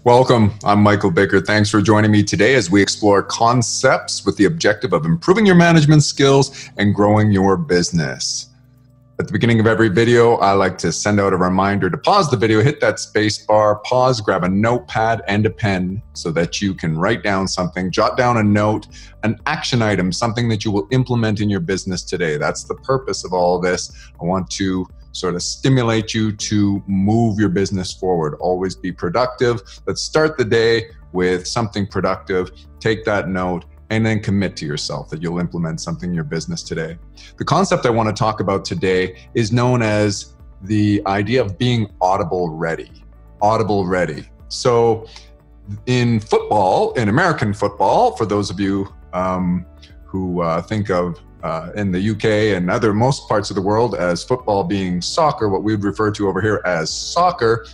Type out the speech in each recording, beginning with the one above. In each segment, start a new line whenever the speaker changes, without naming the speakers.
Welcome, I'm Michael Bickert. Thanks for joining me today as we explore concepts with the objective of improving your management skills and growing your business. At the beginning of every video, I like to send out a reminder to pause the video, hit that space bar, pause, grab a notepad and a pen so that you can write down something, jot down a note, an action item, something that you will implement in your business today. That's the purpose of all this. I want to sort of stimulate you to move your business forward. Always be productive. Let's start the day with something productive. Take that note and then commit to yourself that you'll implement something in your business today. The concept I want to talk about today is known as the idea of being Audible-Ready. Audible-Ready. So in football, in American football, for those of you who think of in the UK and most parts of the world as football being soccer, what we would refer to over here as soccer,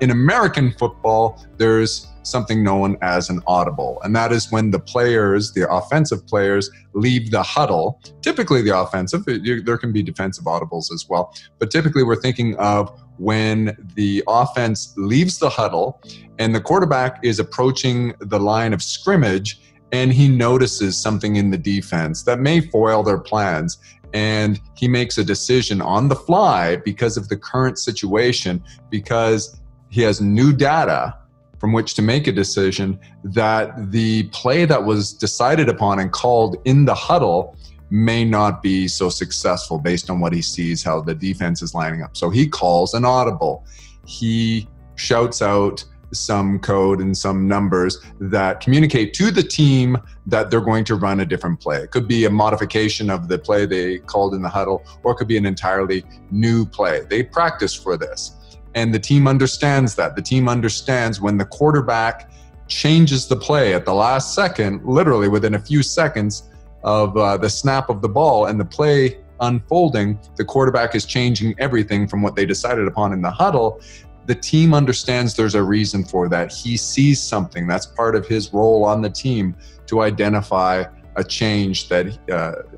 in American football, there's something known as an audible. And that is when the players, the offensive players, leave the huddle. Typically the offensive, there can be defensive audibles as well. But typically we're thinking of when the offense leaves the huddle and the quarterback is approaching the line of scrimmage and he notices something in the defense that may foil their plans. And he makes a decision on the fly because of the current situation, because he has new data from which to make a decision that the play that was decided upon and called in the huddle may not be so successful based on what he sees, how the defense is lining up. So he calls an audible. He shouts out some code and some numbers that communicate to the team that they're going to run a different play. It could be a modification of the play they called in the huddle, or it could be an entirely new play. They practice for this. And the team understands that. The team understands when the quarterback changes the play at the last second, literally within a few seconds of the snap of the ball and the play unfolding, the quarterback is changing everything from what they decided upon in the huddle. The team understands there's a reason for that. He sees something. That's part of his role on the team to identify a change that,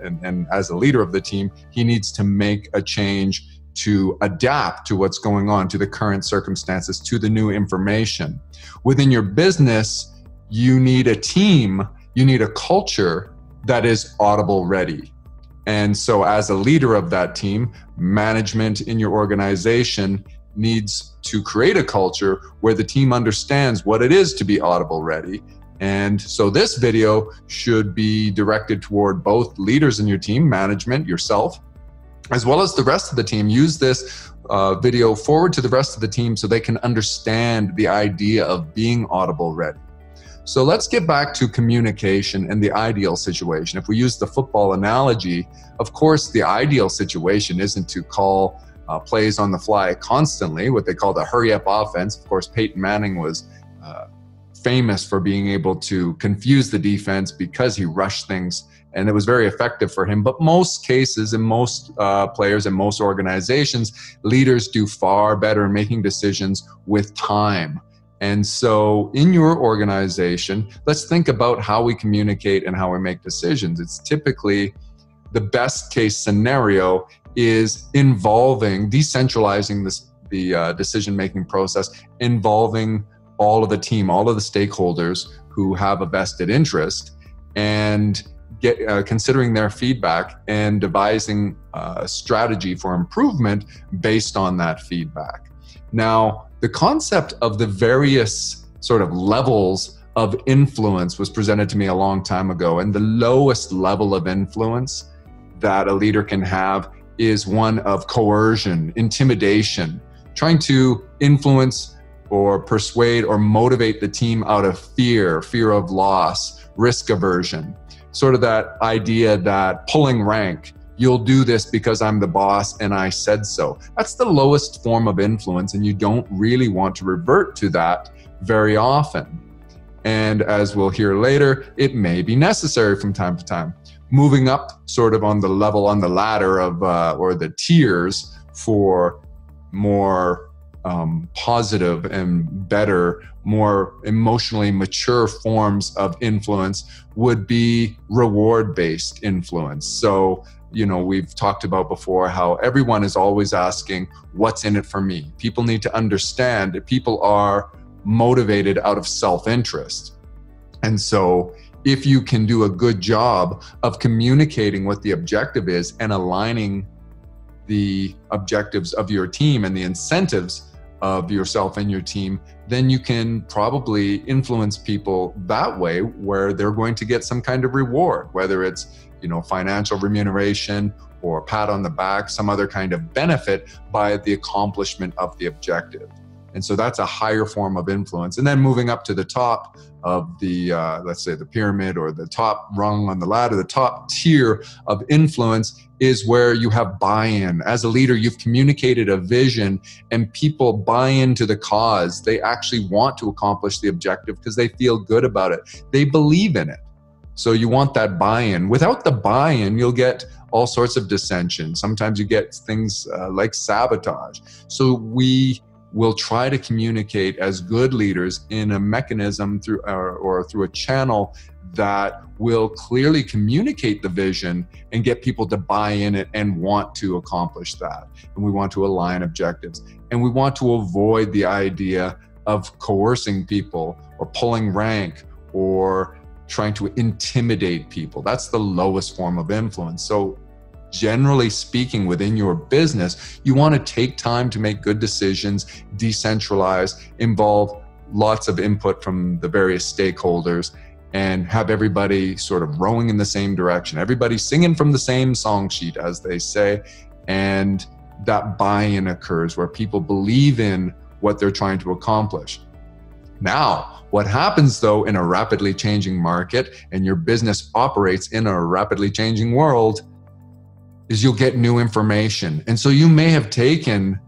and as a leader of the team, he needs to make a change to adapt to what's going on, to the current circumstances, to the new information. Within your business, you need a team, you need a culture that is Audible-ready. And so as a leader of that team, management in your organization needs to create a culture where the team understands what it is to be Audible-ready. And so this video should be directed toward both leaders in your team, management, yourself, as well as the rest of the team. Use this video forward to the rest of the team so they can understand the idea of being Audible-ready. So let's get back to communication and the ideal situation. If we use the football analogy, of course, the ideal situation isn't to call plays on the fly constantly, what they call the hurry-up offense. Of course, Peyton Manning was famous for being able to confuse the defense because he rushed things, and it was very effective for him. But most cases and most players and most organizations, leaders do far better in making decisions with time. And so in your organization, let's think about how we communicate and how we make decisions. It's typically the best case scenario is involving, decentralizing the decision-making process, involving all of the team, all of the stakeholders who have a vested interest, and considering their feedback and devising a strategy for improvement based on that feedback. Now, the concept of the various sort of levels of influence was presented to me a long time ago, and the lowest level of influence that a leader can have is one of coercion, intimidation, trying to influence or persuade or motivate the team out of fear of loss, risk aversion, sort of that idea that pulling rank, you'll do this because I'm the boss and I said so. That's the lowest form of influence, and you don't really want to revert to that very often. And as we'll hear later, it may be necessary from time to time. Moving up sort of on the level, on the ladder of, or the tiers for more positive and better, more emotionally mature forms of influence would be reward-based influence. So, you know, we've talked about before how everyone is always asking, what's in it for me? People need to understand that people are motivated out of self-interest. And so if you can do a good job of communicating what the objective is and aligning the objectives of your team and the incentives of yourself and your team, then you can probably influence people that way, where they're going to get some kind of reward, whether it's, financial remuneration or a pat on the back, some other kind of benefit by the accomplishment of the objective. And so that's a higher form of influence. And then moving up to the top of the, let's say the pyramid, or the top rung on the ladder, the top tier of influence is where you have buy-in. As a leader, you've communicated a vision and people buy into the cause. They actually want to accomplish the objective because they feel good about it. They believe in it. So you want that buy-in. Without the buy-in, you'll get all sorts of dissension. Sometimes you get things like sabotage. So we will try to communicate as good leaders in a mechanism through or through a channel that will clearly communicate the vision and get people to buy in it and want to accomplish that. And we want to align objectives. And we want to avoid the idea of coercing people or pulling rank or trying to intimidate people. That's the lowest form of influence. So generally speaking, within your business, you want to take time to make good decisions, decentralize, involve lots of input from the various stakeholders, and have everybody sort of rowing in the same direction. Everybody singing from the same song sheet, as they say, and that buy-in occurs where people believe in what they're trying to accomplish. Now, what happens though in a rapidly changing market, and your business operates in a rapidly changing world, is you'll get new information. And so you may have taken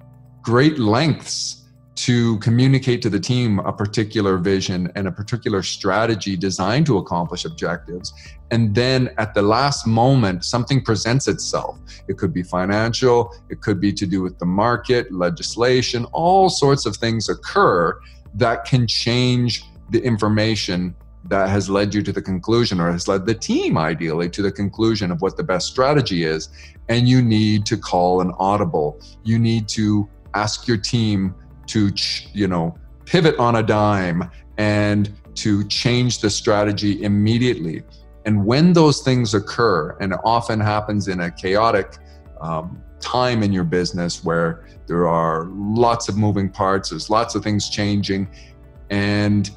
great lengths to communicate to the team a particular vision and a particular strategy designed to accomplish objectives. And then at the last moment, something presents itself. It could be financial, it could be to do with the market, legislation, all sorts of things occur that can change the information that has led you to the conclusion, or has led the team ideally to the conclusion of what the best strategy is. And you need to call an audible. You need to ask your team to, pivot on a dime and to change the strategy immediately. And when those things occur, and it often happens in a chaotic time in your business where there are lots of moving parts, there's lots of things changing, and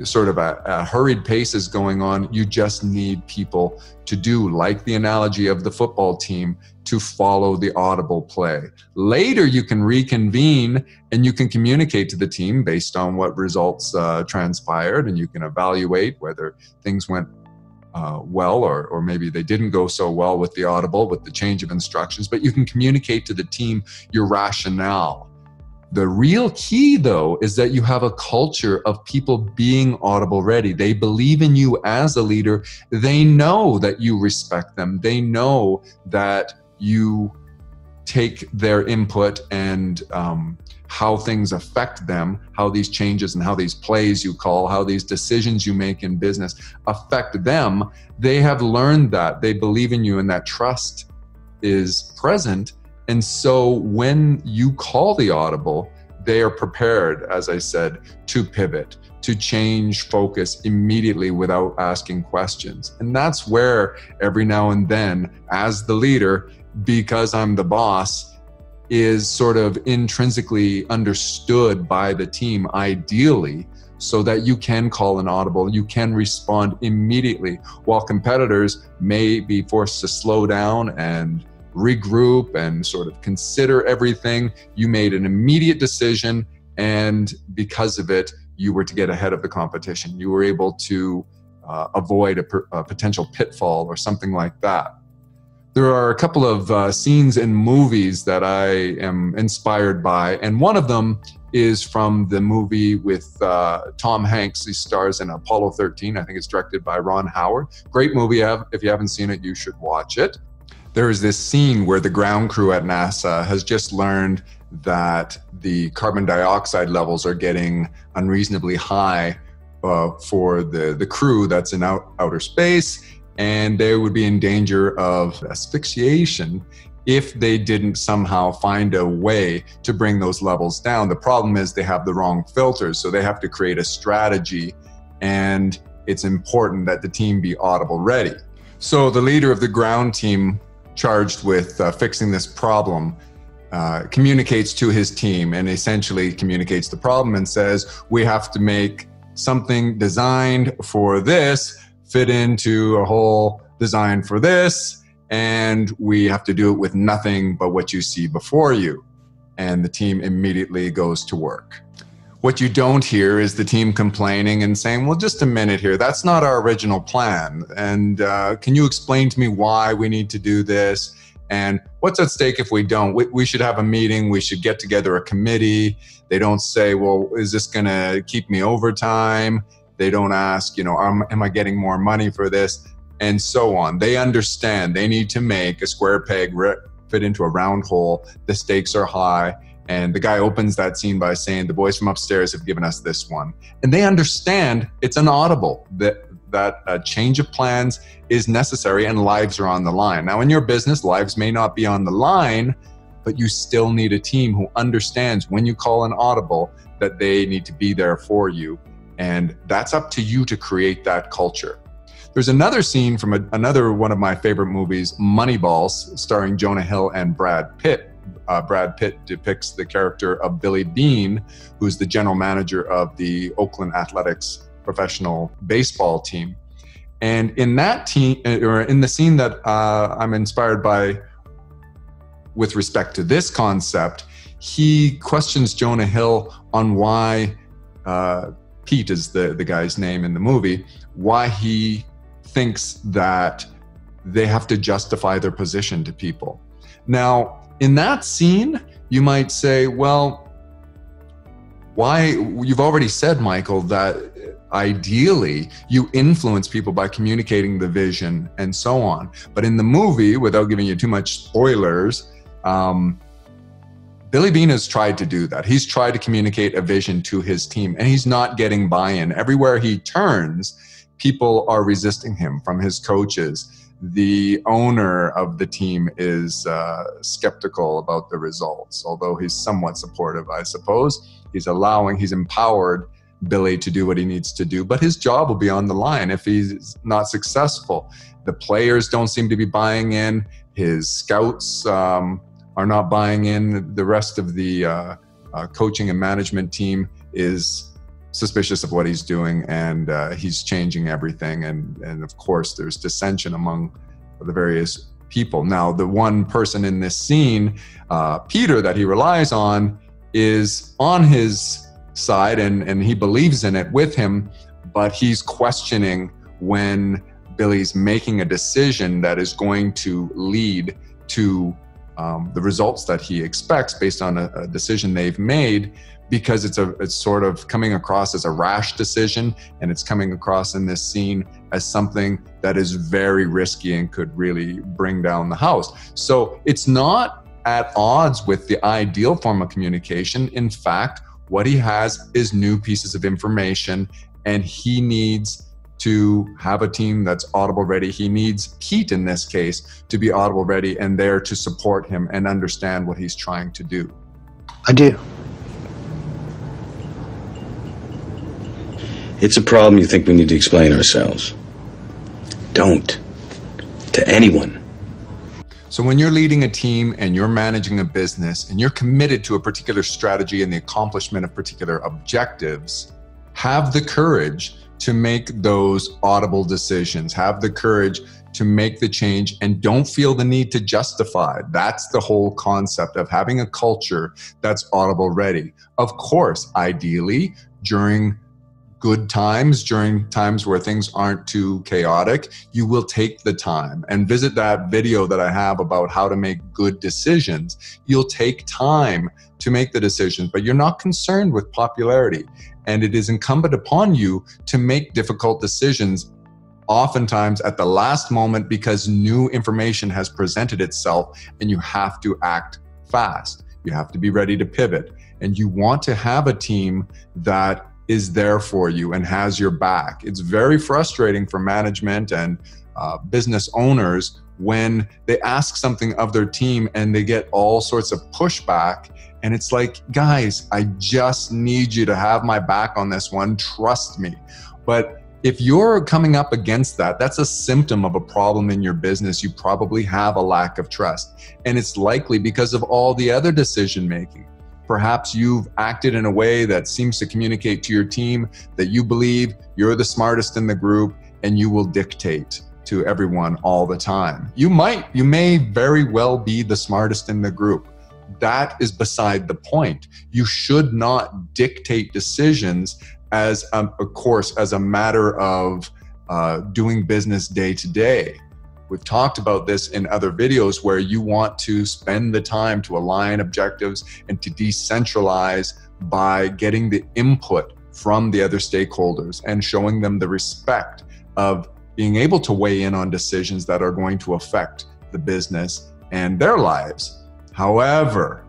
sort of a hurried pace is going on, you just need people to do, like the analogy of the football team, to follow the audible play. Later, you can reconvene and you can communicate to the team based on what results transpired, and you can evaluate whether things went well, or maybe they didn't go so well with the audible, with the change of instructions, but you can communicate to the team your rationale. The real key, though, is that you have a culture of people being audible-ready. They believe in you as a leader. They know that you respect them. They know that you take their input and how things affect them, how these changes and how these plays you call, how these decisions you make in business affect them. They have learned that. They believe in you, and that trust is present. And so when you call the audible, they are prepared, as I said, to pivot, to change focus immediately without asking questions. And that's where every now and then, as the leader, because I'm the boss, is sort of intrinsically understood by the team, ideally, so that you can call an audible, you can respond immediately, while competitors may be forced to slow down and regroup and sort of consider everything. You made an immediate decision, and because of it, you were to get ahead of the competition. You were able to avoid a potential pitfall or something like that. There are a couple of scenes in movies that I am inspired by, and one of them is from the movie with Tom Hanks. He stars in Apollo 13. I think it's directed by Ron Howard. Great movie. If you haven't seen it, you should watch it. There is this scene where the ground crew at NASA has just learned that the carbon dioxide levels are getting unreasonably high for the crew that's in outer space, and they would be in danger of asphyxiation if they didn't somehow find a way to bring those levels down. The problem is they have the wrong filters, so they have to create a strategy, and it's important that the team be Audible ready. So the leader of the ground team charged with fixing this problem communicates to his team and essentially communicates the problem and says, we have to make something designed for this fit into a whole design for this, and we have to do it with nothing but what you see before you. And the team immediately goes to work. What you don't hear is the team complaining and saying, well, just a minute here, that's not our original plan. And can you explain to me why we need to do this? And what's at stake if we don't? We should have a meeting. We should get together a committee. They don't say, well, is this going to keep me overtime? They don't ask, am I getting more money for this? And so on. They understand they need to make a square peg fit into a round hole. The stakes are high. And the guy opens that scene by saying, the boys from upstairs have given us this one. And they understand it's an audible, that a change of plans is necessary and lives are on the line. Now, in your business, lives may not be on the line, but you still need a team who understands when you call an audible that they need to be there for you. And that's up to you to create that culture. There's another scene from another one of my favorite movies, Moneyball, starring Jonah Hill and Brad Pitt. Brad Pitt depicts the character of Billy Beane, who's the general manager of the Oakland Athletics professional baseball team. And in that team, or in the scene that I'm inspired by with respect to this concept, he questions Jonah Hill on why, Pete is the guy's name in the movie, why he thinks that they have to justify their position to people. Now, in that scene, you might say, well, why? You've already said, Michael, that ideally you influence people by communicating the vision and so on. But in the movie, without giving you too much spoilers, Billy Beane has tried to do that. He's tried to communicate a vision to his team, and he's not getting buy-in. Everywhere he turns, people are resisting him, from his coaches. The owner of the team is skeptical about the results, although he's somewhat supportive, I suppose. He's empowered Billy to do what he needs to do, but his job will be on the line if he's not successful. The players don't seem to be buying in. His scouts are not buying in. The rest of the coaching and management team is suspicious of what he's doing, and he's changing everything. And of course, there's dissension among the various people. Now, the one person in this scene, Peter, that he relies on, is on his side, and he believes in it with him, but he's questioning when Billy's making a decision that is going to lead to the results that he expects based on a decision they've made, because it's sort of coming across as a rash decision, and it's coming across in this scene as something that is very risky and could really bring down the house. So it's not at odds with the ideal form of communication. In fact, what he has is new pieces of information, and he needs to have a team that's Audible ready. He needs Pete, in this case, to be Audible ready and there to support him and understand what he's trying to do.
I do. It's a problem you think we need to explain ourselves. Don't. To anyone.
So when you're leading a team and you're managing a business and you're committed to a particular strategy and the accomplishment of particular objectives, have the courage to make those audible decisions. Have the courage to make the change, and don't feel the need to justify. That's the whole concept of having a culture that's Audible ready. Of course, ideally, during good times, during times where things aren't too chaotic, you will take the time and visit that video that I have about how to make good decisions. You'll take time to make the decisions, but you're not concerned with popularity. And it is incumbent upon you to make difficult decisions, oftentimes at the last moment, because new information has presented itself and you have to act fast. You have to be ready to pivot. And you want to have a team that is there for you and has your back. It's very frustrating for management and business owners when they ask something of their team and they get all sorts of pushback. And it's like, guys, I just need you to have my back on this one. Trust me. But if you're coming up against that, that's a symptom of a problem in your business. You probably have a lack of trust. And it's likely because of all the other decision making. Perhaps you've acted in a way that seems to communicate to your team that you believe you're the smartest in the group and you will dictate to everyone all the time. You may very well be the smartest in the group. That is beside the point. You should not dictate decisions as a matter of doing business day to day. We've talked about this in other videos where you want to spend the time to align objectives and to decentralize by getting the input from the other stakeholders and showing them the respect of being able to weigh in on decisions that are going to affect the business and their lives. However,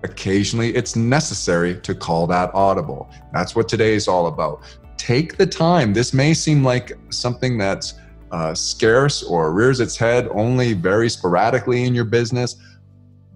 occasionally it's necessary to call that audible. That's what today is all about. Take the time. This may seem like something that's scarce or rears its head only very sporadically in your business,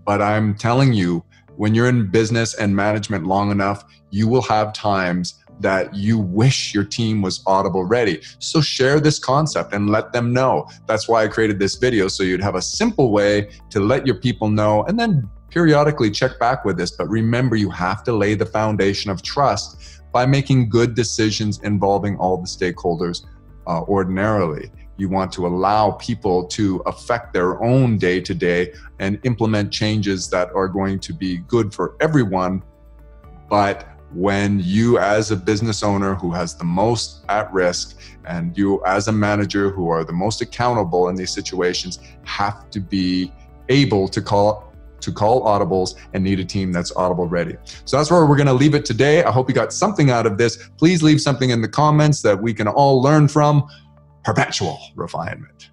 but I'm telling you, when you're in business and management long enough, you will have times that you wish your team was Audible-Ready. So share this concept and let them know. That's why I created this video, so you'd have a simple way to let your people know and then periodically check back with this. But remember, you have to lay the foundation of trust by making good decisions involving all the stakeholders ordinarily. You want to allow people to affect their own day-to-day and implement changes that are going to be good for everyone. But when you as a business owner who has the most at risk and you as a manager who are the most accountable in these situations have to be able to call audibles and need a team that's Audible-ready. So that's where we're going to leave it today. I hope you got something out of this. Please leave something in the comments that we can all learn from. Perpetual refinement.